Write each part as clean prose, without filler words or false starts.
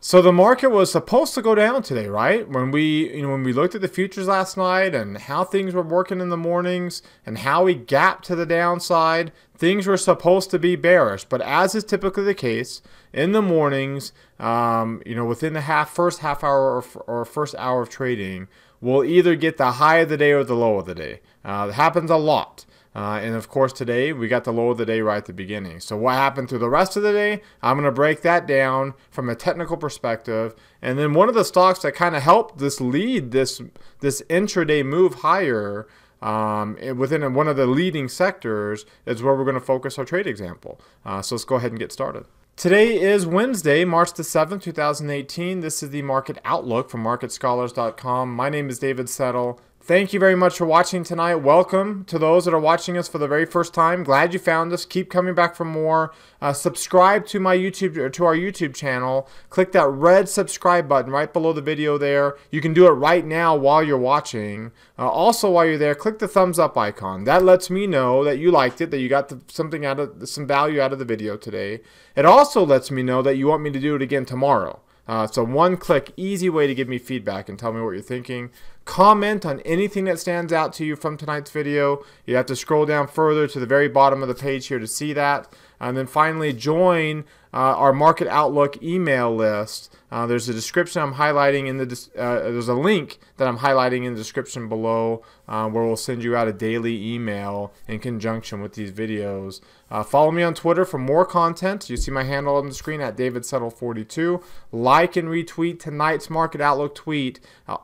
So the market was supposed to go down today, right? When we looked at the futures last night and how things were working in the mornings and how we gapped to the downside, things were supposed to be bearish. But as is typically the case in the mornings, within the first half hour or first hour of trading, we'll either get the high of the day or the low of the day. It happens a lot. And of course today we got the low of the day right at the beginning. So what happened through the rest of the day, I'm going to break that down from a technical perspective. And then one of the stocks that kind of helped lead this intraday move higher within one of the leading sectors is where we're going to focus our trade example. So let's go ahead and get started. Today is Wednesday, March the 7th, 2018. This is the Market Outlook from MarketScholars.com. My name is David Settle. Thank you very much for watching tonight. Welcome to those that are watching us for the very first time. Glad you found us. Keep coming back for more. Subscribe to our YouTube channel. Click that red subscribe button right below the video there. You can do it right now while you're watching. Also, while you're there, click the thumbs up icon. That lets me know that you liked it, that you got some value out of the video today. It also lets me know that you want me to do it again tomorrow. So one click, easy way to give me feedback and tell me what you're thinking. Comment on anything that stands out to you from tonight's video. You have to scroll down further to the very bottom of the page here to see that. And then finally, join our Market Outlook email list. There's a description I'm highlighting in there's a link that I'm highlighting in the description below where we'll send you out a daily email in conjunction with these videos. Follow me on Twitter for more content. You see my handle on the screen at DavidSettle42. Like and retweet tonight's Market Outlook tweet,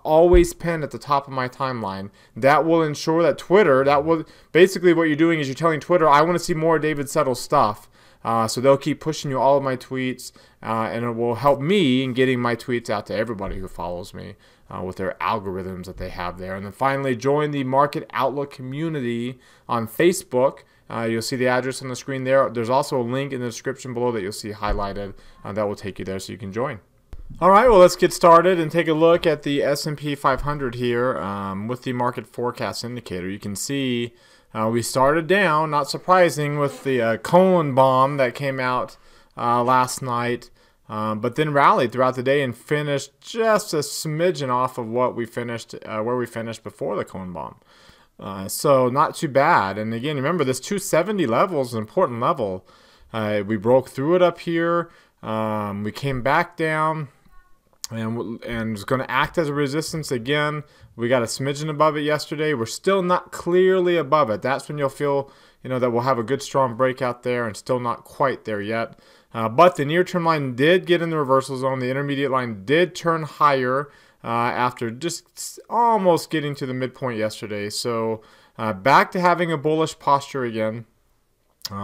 always pinned at the top of my timeline. That will ensure that basically what you're doing is you're telling Twitter, I want to see more David Settle stuff. So they'll keep pushing you all of my tweets, and it will help me in getting my tweets out to everybody who follows me with their algorithms that they have there. And then finally, join the Market Outlook community on Facebook. You'll see the address on the screen there. There's also a link in the description below that you'll see highlighted that will take you there so you can join. All right, well, let's get started and take a look at the S&P 500 here with the market forecast indicator. You can see we started down, not surprising, with the Cohen bomb that came out last night, but then rallied throughout the day and finished just a smidgen off of what we finished, where we finished before the Cohen bomb. So not too bad. And again, remember this 270 level is an important level. We broke through it up here. We came back down and it's going to act as a resistance again. We got a smidgen above it yesterday. We're still not clearly above it. That's when you'll feel, that we'll have a good strong breakout there, and still not quite there yet. But the near-term line did get in the reversal zone. The intermediate line did turn higher after just almost getting to the midpoint yesterday. So back to having a bullish posture again.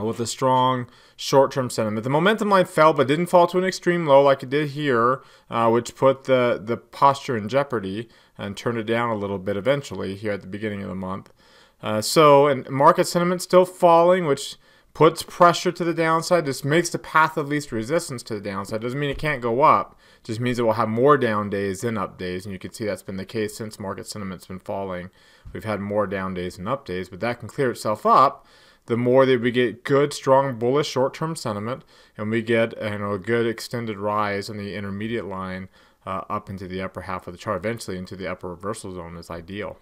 With a strong short-term sentiment. The momentum line fell, but didn't fall to an extreme low like it did here, which put the posture in jeopardy and turned it down a little bit eventually here at the beginning of the month. And market sentiment still falling, which puts pressure to the downside. This makes the path of least resistance to the downside. Doesn't mean it can't go up. Just means it will have more down days than up days. And you can see that's been the case since market sentiment's been falling. We've had more down days than up days, but that can clear itself up the more that we get good, strong, bullish short-term sentiment, and we get a good extended rise in the intermediate line up into the upper half of the chart, eventually into the upper reversal zone is ideal.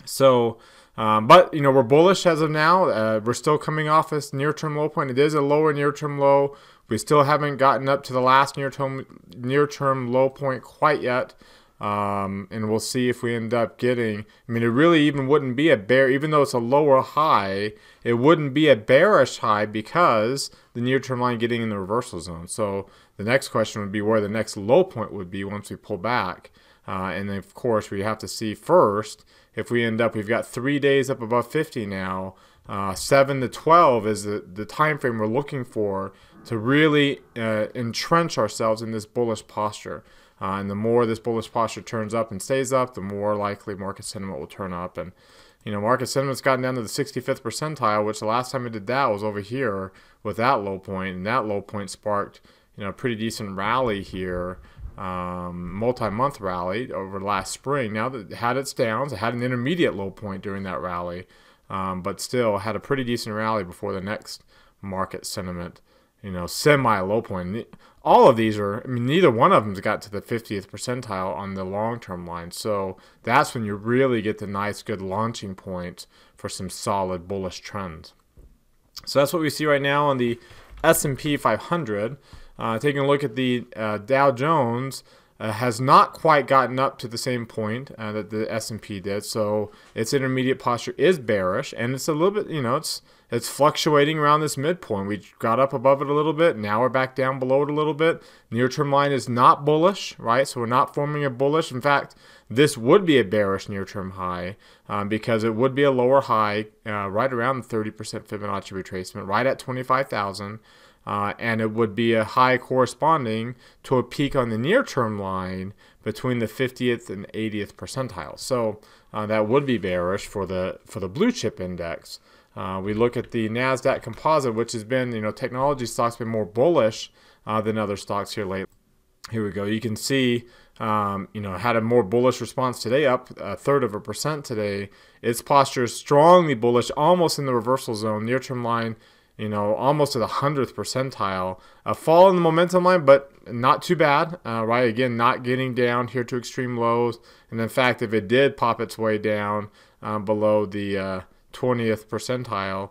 So, but we're bullish as of now. We're still coming off this near-term low point. It is a lower near-term low. We still haven't gotten up to the last near-term low point quite yet. And we'll see if we end up getting, it really even wouldn't be a bear, even though it's a lower high, it wouldn't be a bearish high because the near-term line getting in the reversal zone. So the next question would be where the next low point would be once we pull back. And then of course we have to see first if we end up, we've got 3 days up above 50 now. 7 to 12 is the time frame we're looking for to really entrench ourselves in this bullish posture. And the more this bullish posture turns up and stays up, the more likely market sentiment will turn up. And, market sentiment's gotten down to the 65th percentile, which the last time it did that was over here with that low point. And that low point sparked, a pretty decent rally here, multi-month rally over last spring. Now that it had its downs, it had an intermediate low point during that rally, but still had a pretty decent rally before the next market sentiment semi low point. All of these are, I mean, neither one of them's got to the 50th percentile on the long-term line. So that's when you really get the nice, good launching point for some solid bullish trends. So that's what we see right now on the S&P 500. Taking a look at the Dow Jones, has not quite gotten up to the same point that the S&P did. So its intermediate posture is bearish, and it's a little bit, it's fluctuating around this midpoint. We got up above it a little bit. Now we're back down below it a little bit. Near-term line is not bullish, right? So we're not forming a bullish. In fact, this would be a bearish near-term high because it would be a lower high right around the 30% Fibonacci retracement, right at 25,000. And it would be a high corresponding to a peak on the near-term line between the 50th and 80th percentile. So that would be bearish for the blue chip index. We look at the NASDAQ composite, which has been, technology stocks been more bullish than other stocks here lately. Here we go. You can see, had a more bullish response today, up 1/3% today. Its posture is strongly bullish, almost in the reversal zone. Near-term line, almost to the 100th percentile. A fall in the momentum line, but not too bad, right? Again, not getting down here to extreme lows. And in fact, if it did pop its way down below the 20th percentile,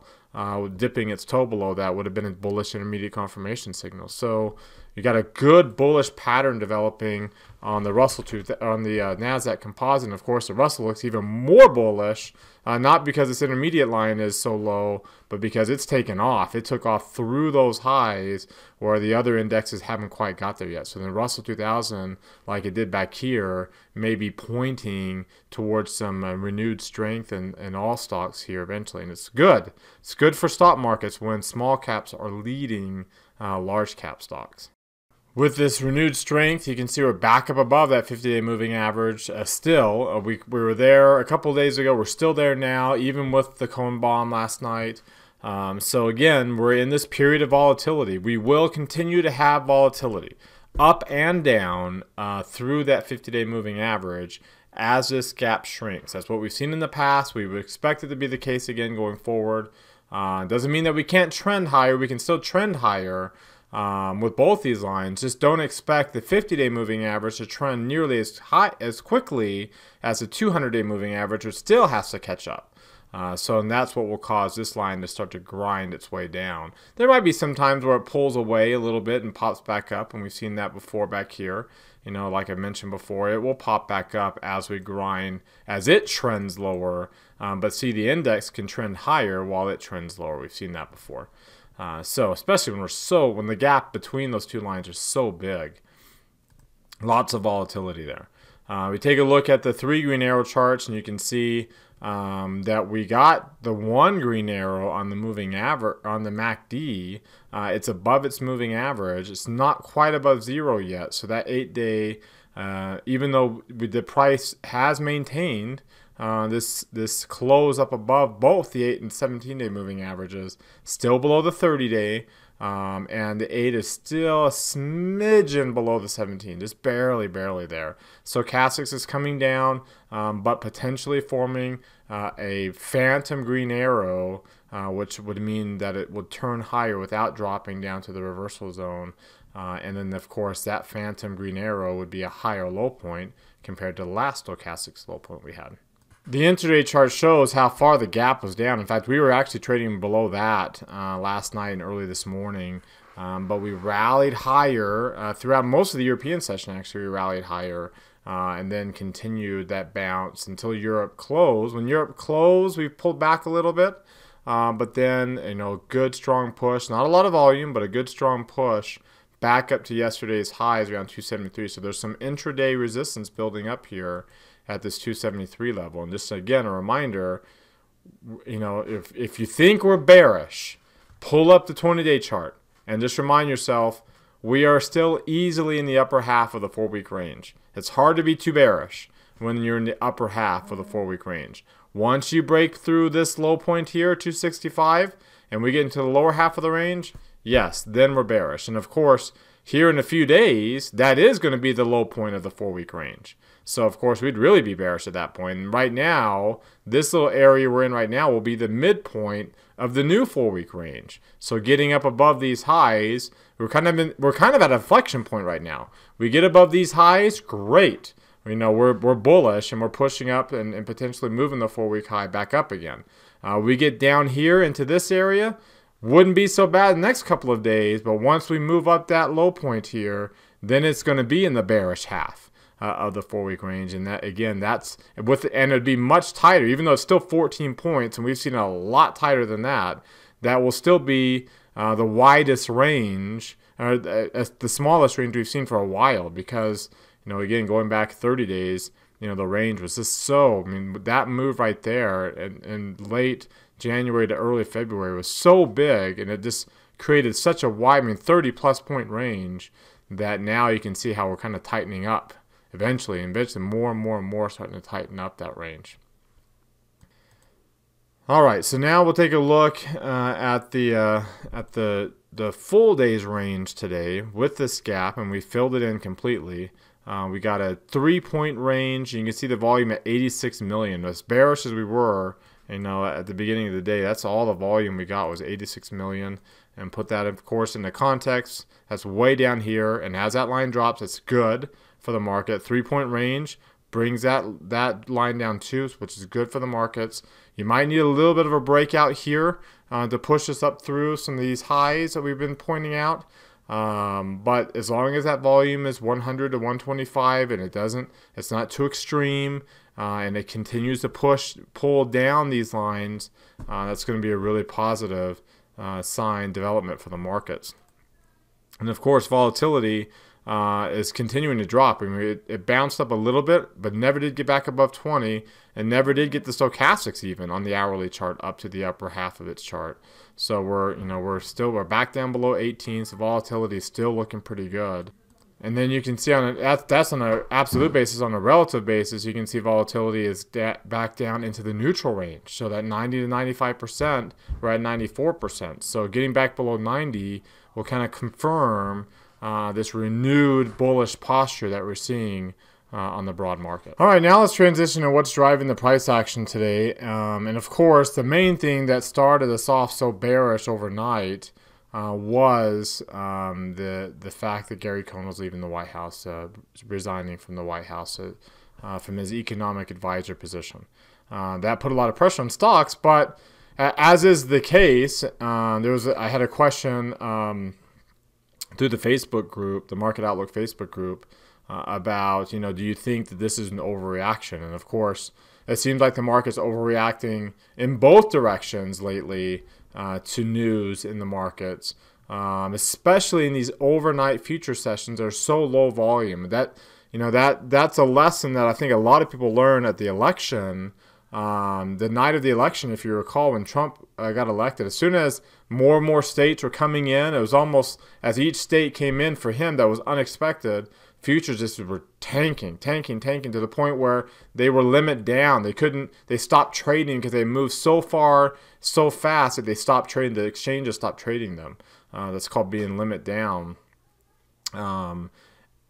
dipping its toe below that would have been a bullish intermediate confirmation signal. So you got a good bullish pattern developing on the NASDAQ composite. And of course, the Russell looks even more bullish, not because its intermediate line is so low, but because it's taken off. It took off through those highs where the other indexes haven't quite got there yet. So the Russell 2000, like it did back here, may be pointing towards some renewed strength in all stocks here eventually. And it's good. It's good for stock markets when small caps are leading large cap stocks. With this renewed strength, you can see we're back up above that 50-day moving average. We were there a couple days ago. We're still there now, even with the Cohen bomb last night. So again, we're in this period of volatility. We will continue to have volatility up and down through that 50-day moving average as this gap shrinks. That's what we've seen in the past. We would expect it to be the case again going forward. Doesn't mean that we can't trend higher. We can still trend higher with both these lines. Just don't expect the 50-day moving average to trend nearly as quickly as the 200-day moving average, which still has to catch up. And that's what will cause this line to start to grind its way down. There might be some times where it pulls away a little bit and pops back up, and we've seen that before back here. Like I mentioned before, it will pop back up as we grind, as it trends lower. But see, the index can trend higher while it trends lower. We've seen that before. So especially when the gap between those two lines are so big, lots of volatility there. We take a look at the 3 green arrow charts, and you can see that we got the 1 green arrow on the moving average on the MACD. It's above its moving average. It's not quite above 0 yet. So that 8-day, even though the price has maintained this close up above both the 8 and 17-day moving averages, still below the 30-day, and the 8 is still a smidgen below the 17, just barely there. Stochastics is coming down, but potentially forming a phantom green arrow, which would mean that it would turn higher without dropping down to the reversal zone. And then, of course, that phantom green arrow would be a higher low point compared to the last stochastics low point we had. The intraday chart shows how far the gap was down. In fact, we were actually trading below that last night and early this morning. But we rallied higher throughout most of the European session. Actually, we rallied higher and then continued that bounce until Europe closed. When Europe closed, we pulled back a little bit. But then, good strong push. Not a lot of volume, but a good strong push back up to yesterday's highs around 273. So there's some intraday resistance building up here at this 273 level. And just again, a reminder, if you think we're bearish, pull up the 20-day chart and just remind yourself we are still easily in the upper half of the 4-week range. It's hard to be too bearish when you're in the upper half of the 4-week range. Once you break through this low point here, 265, and we get into the lower half of the range, yes, then we're bearish. And of course, here in a few days, that is going to be the low point of the 4-week range. So, of course, we'd really be bearish at that point. And right now, this little area we're in right now will be the midpoint of the new 4-week range. So getting up above these highs, we're kind of at a inflection point right now. We get above these highs, great. We're bullish and we're pushing up and potentially moving the 4-week high back up again. We get down here into this area, wouldn't be so bad the next couple of days, but once we move up that low point here, then it's going to be in the bearish half of the 4-week range. And that, again, and it'd be much tighter, even though it's still 14 points, and we've seen a lot tighter than that. That will still be the widest range, or the smallest range we've seen for a while, because, again, going back 30 days, the range was just that move right there in late January to early February was so big, and it just created such a wide, 30-plus point range, that now you can see how we're kind of tightening up eventually more and more starting to tighten up that range. All right, so now we'll take a look at the full day's range today with this gap, and we filled it in completely. We got a 3-point range. You can see the volume at 86 million. As bearish as we were, at the beginning of the day, that's all the volume we got was 86 million. And put that, of course, into context. That's way down here, and as that line drops, it's good for the market. 3-point range brings that line down too, which is good for the markets. You might need a little bit of a breakout here to push us up through some of these highs that we've been pointing out. But as long as that volume is 100 to 125 and it's not too extreme, and it continues to pull down these lines, that's going to be a really positive sign development for the markets. And of course, volatility is continuing to drop. It bounced up a little bit, but never did get back above 20, and never did get the stochastics even on the hourly chart up to the upper half of its chart. So we're back down below 18. So volatility is still looking pretty good. And then you can see that's on an absolute basis. On a relative basis, you can see volatility is back down into the neutral range. So that 90 to 95%, we're at 94%. So getting back below 90 will kind of confirm this renewed bullish posture that we're seeing on the broad market. All right, now let's transition to what's driving the price action today. And of course, the main thing that started us off so bearish overnight was the fact that Gary Cohn was leaving the White House, resigning from the White House from his economic advisor position. That put a lot of pressure on stocks, but as is the case, I had a question through the Facebook group, the Market Outlook Facebook group, about, do you think that this is an overreaction? And of course, it seems like the market's overreacting in both directions lately to news in the markets, especially in these overnight future sessions that are so low volume. That's a lesson that I think a lot of people learn at the election. The night of the election, if you recall, when Trump got elected, as soon as more and more states were coming in, it was almost as each state came in for him that was unexpected. Futures just were tanking to the point where they were limit down. They stopped trading because they moved so far, so fast that they stopped trading. The exchanges stopped trading them. That's called being limit down. But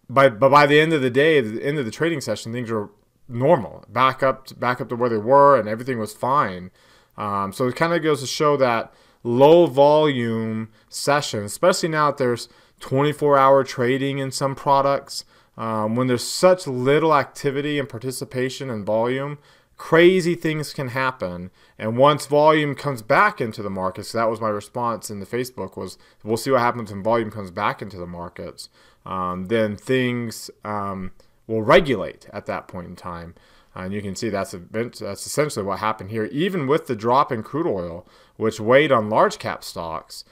by the end of the day, the end of the trading session, things were normal, back up to where they were, and everything was fine. So it kind of goes to show that low volume session, especially now that there's 24-hour trading in some products, when there's such little activity and participation and volume, crazy things can happen. And once volume comes back into the markets, so that was my response in the Facebook, was we'll see what happens when volume comes back into the markets. Then things will regulate at that point in time. And you can see that's essentially what happened here, even with the drop in crude oil, which weighed on large cap stocks,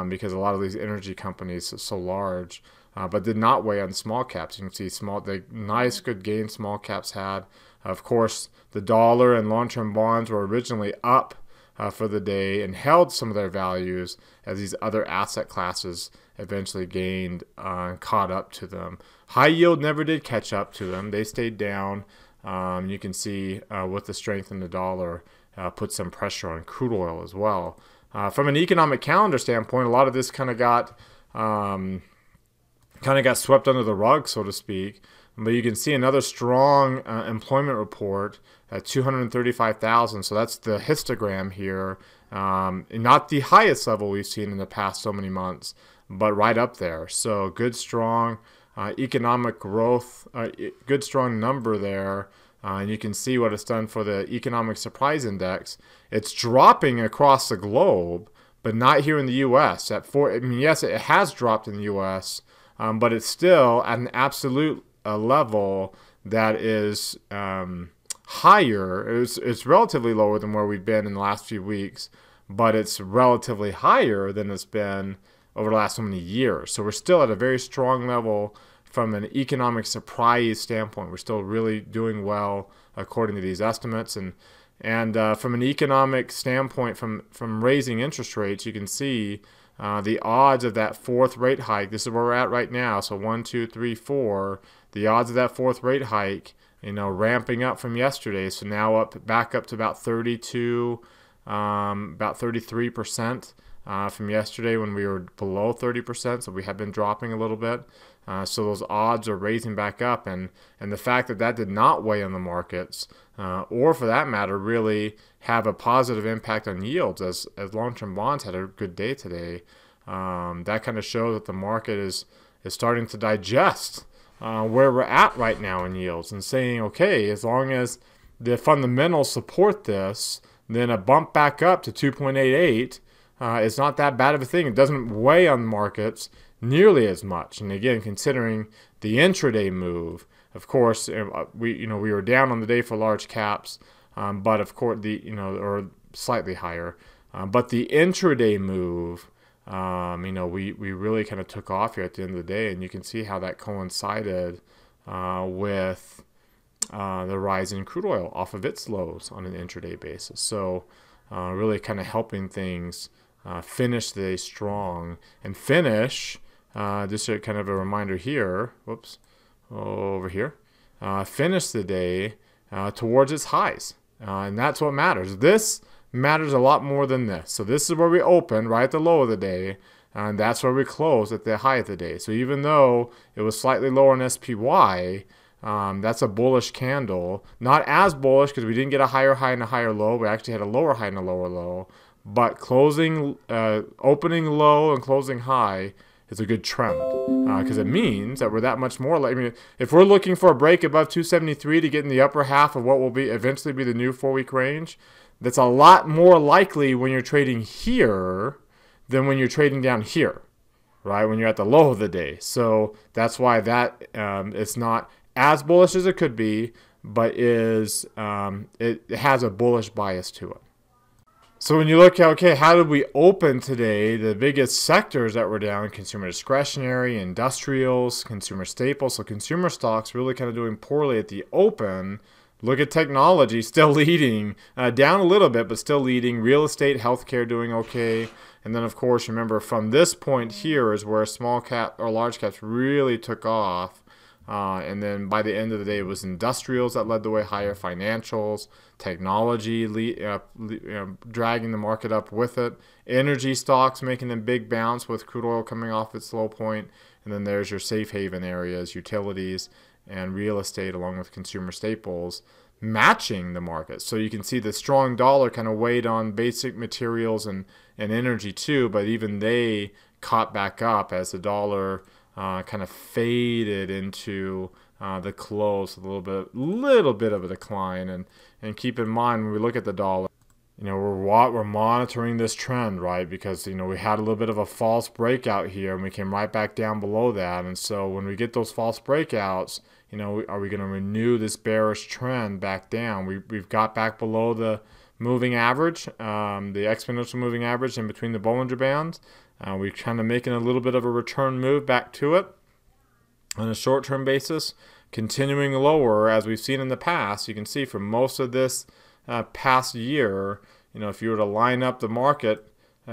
because a lot of these energy companies are so large, but did not weigh on small caps. You can see the nice good gain small caps had. Of course, the dollar and long-term bonds were originally up for the day and held some of their values as these other asset classes eventually gained and caught up to them. High yield never did catch up to them. They stayed down. You can see with the strength in the dollar put some pressure on crude oil as well. From an economic calendar standpoint, a lot of this kind of got kind of got swept under the rug, so to speak. But you can see another strong employment report at 235,000. So that's the histogram here. Not the highest level we've seen in the past so many months, but right up there. So good, strong economic growth, good, strong number there. And you can see what it's done for the economic surprise index. It's dropping across the globe, but not here in the U.S. I mean, yes, it has dropped in the U.S., but it's still at an absolute level that is higher. It's relatively lower than where we've been in the last few weeks, but it's relatively higher than it's been over the last so many years. So we're still at a very strong level from an economic surprise standpoint. We're still really doing well according to these estimates. And from an economic standpoint, from raising interest rates, you can see the odds of that fourth rate hike. This is where we're at right now. So 1, 2, 3, 4. The odds of that fourth rate hike, ramping up from yesterday. So now back up to about 32, about 33% from yesterday when we were below 30%. So we have been dropping a little bit. So those odds are raising back up, and the fact that did not weigh on the markets, or for that matter, really have a positive impact on yields as long-term bonds had a good day today. That kind of shows that the market is starting to digest where we're at right now in yields and saying, okay, as long as the fundamentals support this, then a bump back up to 2.88 is not that bad of a thing. It doesn't weigh on markets nearly as much. And again, considering the intraday move, of course, we were down on the day for large caps, but of course or slightly higher. But the intraday move, we really kind of took off here at the end of the day, and you can see how that coincided with the rise in crude oil off of its lows on an intraday basis. So really kind of helping things finish the day strong and finish. Just a kind of a reminder here, over here, finish the day towards its highs. And that's what matters. This matters a lot more than this. So this is where we open right at the low of the day, and that's where we close at the high of the day. So even though it was slightly lower in SPY, that's a bullish candle. Not as bullish because we didn't get a higher high and a higher low. We actually had a lower high and a lower low. But opening low and closing high is a good trend because it means that we're that much more. If we're looking for a break above 273 to get in the upper half of what will eventually be the new 4-week range, that's a lot more likely when you're trading here than when you're trading down here, right? When you're at the low of the day. So that's why that it's not as bullish as it could be, but it has a bullish bias to it. So when you look at, okay, how did we open today? The biggest sectors that were down: consumer discretionary, industrials, consumer staples. So consumer stocks really kind of doing poorly at the open. Look at technology, still leading, down a little bit, but still leading. Real estate, healthcare doing okay. And then, of course, remember from this point here is where small cap or large caps really took off. And then by the end of the day, it was industrials that led the way higher, financials, technology dragging the market up with it, energy stocks making a big bounce with crude oil coming off its low point, and then there's your safe haven areas, utilities, and real estate along with consumer staples matching the market. So you can see the strong dollar kind of weighed on basic materials and energy too, but even they caught back up as the dollar kind of faded into the close, a little bit of a decline. And keep in mind when we look at the dollar, we're monitoring this trend, right? Because we had a little bit of a false breakout here, and we came right back down below that. And so when we get those false breakouts, are we going to renew this bearish trend back down? We've got back below the moving average, the exponential moving average in between the Bollinger Bands. We're kind of making a little bit of a return move back to it on a short-term basis, continuing lower as we've seen in the past. You can see for most of this past year, if you were to line up the market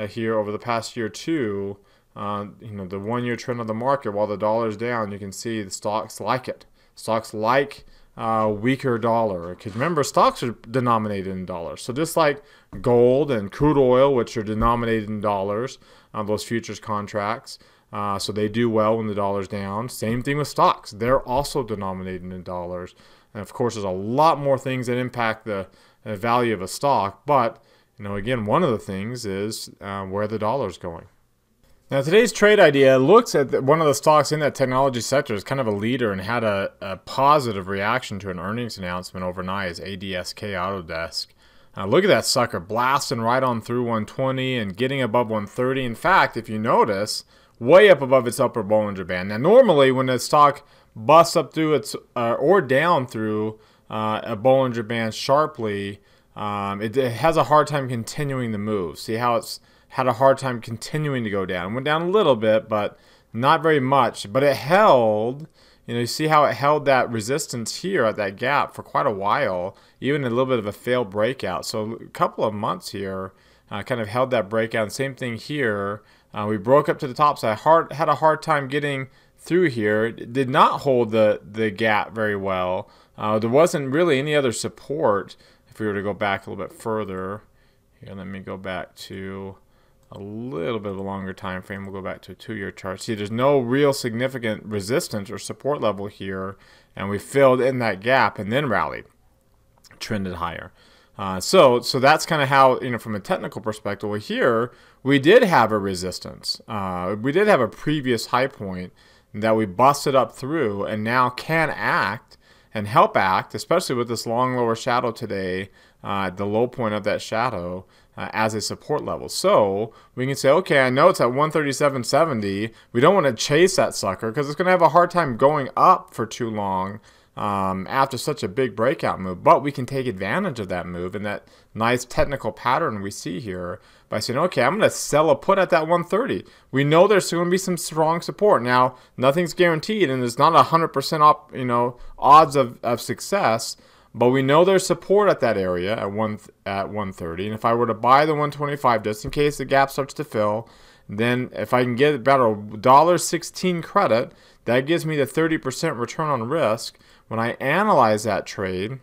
here over the past year or two, the one-year trend of the market while the dollar's down, you can see the stocks like it. Stocks like weaker dollar, because remember, stocks are denominated in dollars. So just like gold and crude oil, which are denominated in dollars, those futures contracts, So they do well when the dollar's down. Same thing with stocks. They're also denominated in dollars. And of course, there's a lot more things that impact the value of a stock. But, again, one of the things is where the dollar's going. Now, today's trade idea looks at one of the stocks in that technology sector as kind of a leader and had a positive reaction to an earnings announcement overnight, is ADSK Autodesk. Look at that sucker blasting right on through 120 and getting above 130. In fact, if you notice, way up above its upper Bollinger Band. Now, normally when a stock busts up through its or down through a Bollinger Band sharply, it has a hard time continuing the move. See how it's had a hard time continuing to go down. It went down a little bit, but not very much. But it held, you see how it held that resistance here at that gap for quite a while, even a little bit of a failed breakout. So a couple of months here kind of held that breakout. And same thing here. We broke up to the top side. Had a hard time getting through here. It did not hold the gap very well. There wasn't really any other support. If we were to go back a little bit further, here, let me go back to a little bit of a longer time frame. We'll go back to a 2-year chart. See, there's no real significant resistance or support level here, and we filled in that gap and then rallied, trended higher. So that's kind of how, from a technical perspective, well, here we did have a resistance. We did have a previous high point that we busted up through and now can act and help act, especially with this long lower shadow today, the low point of that shadow, as a support level. So we can say, okay, I know it's at 137.70. We don't want to chase that sucker because it's going to have a hard time going up for too long after such a big breakout move. But we can take advantage of that move and that nice technical pattern we see here by saying, okay, I'm going to sell a put at that 130. We know there's going to be some strong support. Now, nothing's guaranteed, and there's not 100% odds of success. But we know there's support at that area at 130. And if I were to buy the 125, just in case the gap starts to fill, then if I can get about a $1.16 credit, that gives me the 30% return on risk. When I analyze that trade,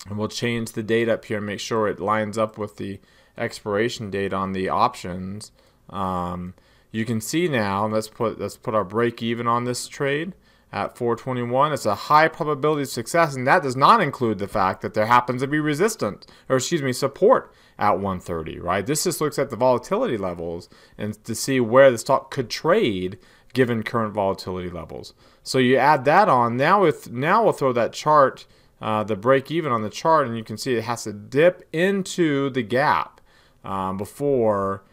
and we'll change the date up here and make sure it lines up with the expiration date on the options, you can see now, let's put our break even on this trade at 421. It's a high probability of success, and that does not include the fact that there happens to be support at 130, right? This just looks at the volatility levels and to see where the stock could trade given current volatility levels. So you add that on. Now we'll throw that chart, the break even on the chart, and you can see it has to dip into the gap before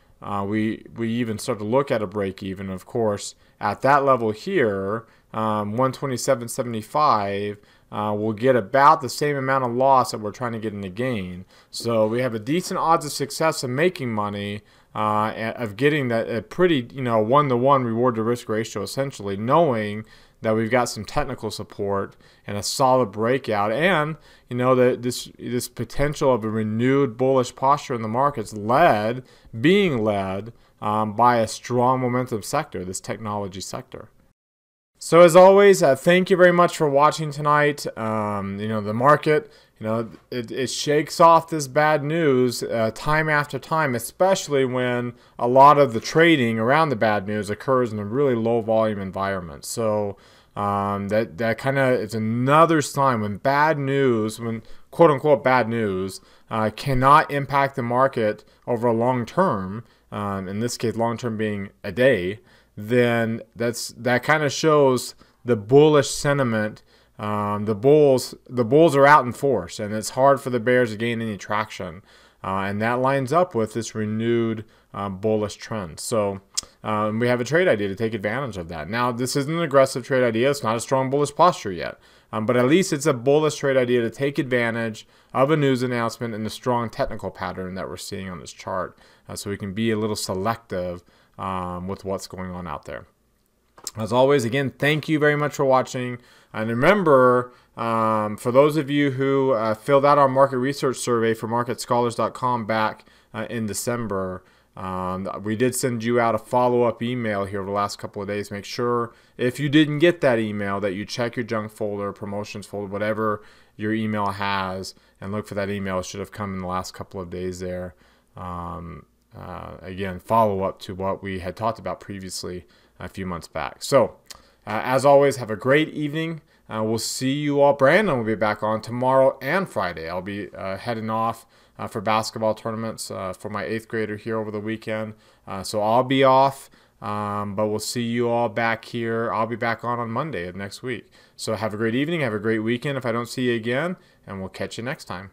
we even start to look at a break even. Of course, at that level here, 127.75, we'll get about the same amount of loss that we're trying to get in the gain. So we have a decent odds of success of making money, of getting that a pretty 1-to-1 reward to risk ratio, essentially, knowing that we've got some technical support and a solid breakout, and that this potential of a renewed bullish posture in the markets being led by a strong momentum sector, this technology sector. So as always, thank you very much for watching tonight. The market, it shakes off this bad news time after time, especially when a lot of the trading around the bad news occurs in a really low volume environment. So that kind of is another sign when bad news, when quote unquote bad news, cannot impact the market over a long term. In this case, long term being a day. Then that kind of shows the bullish sentiment. The bulls are out in force, and it's hard for the bears to gain any traction. And that lines up with this renewed bullish trend. So we have a trade idea to take advantage of that. Now, this isn't an aggressive trade idea. It's not a strong bullish posture yet. But at least it's a bullish trade idea to take advantage of a news announcement and the strong technical pattern that we're seeing on this chart, so we can be a little selective with what's going on out there. As always, again, thank you very much for watching. And remember, for those of you who filled out our market research survey for MarketScholars.com back in December, we did send you out a follow-up email here over the last couple of days. Make sure, if you didn't get that email, that you check your junk folder, promotions folder, whatever your email has, and look for that email. It should have come in the last couple of days there. Again, follow up to what we had talked about previously a few months back. So, as always, have a great evening. We'll see you all. Brandon will be back on tomorrow and Friday. I'll be heading off for basketball tournaments for my 8th grader here over the weekend. So I'll be off, but we'll see you all back here. I'll be back on Monday of next week. So have a great evening. Have a great weekend if I don't see you again, and we'll catch you next time.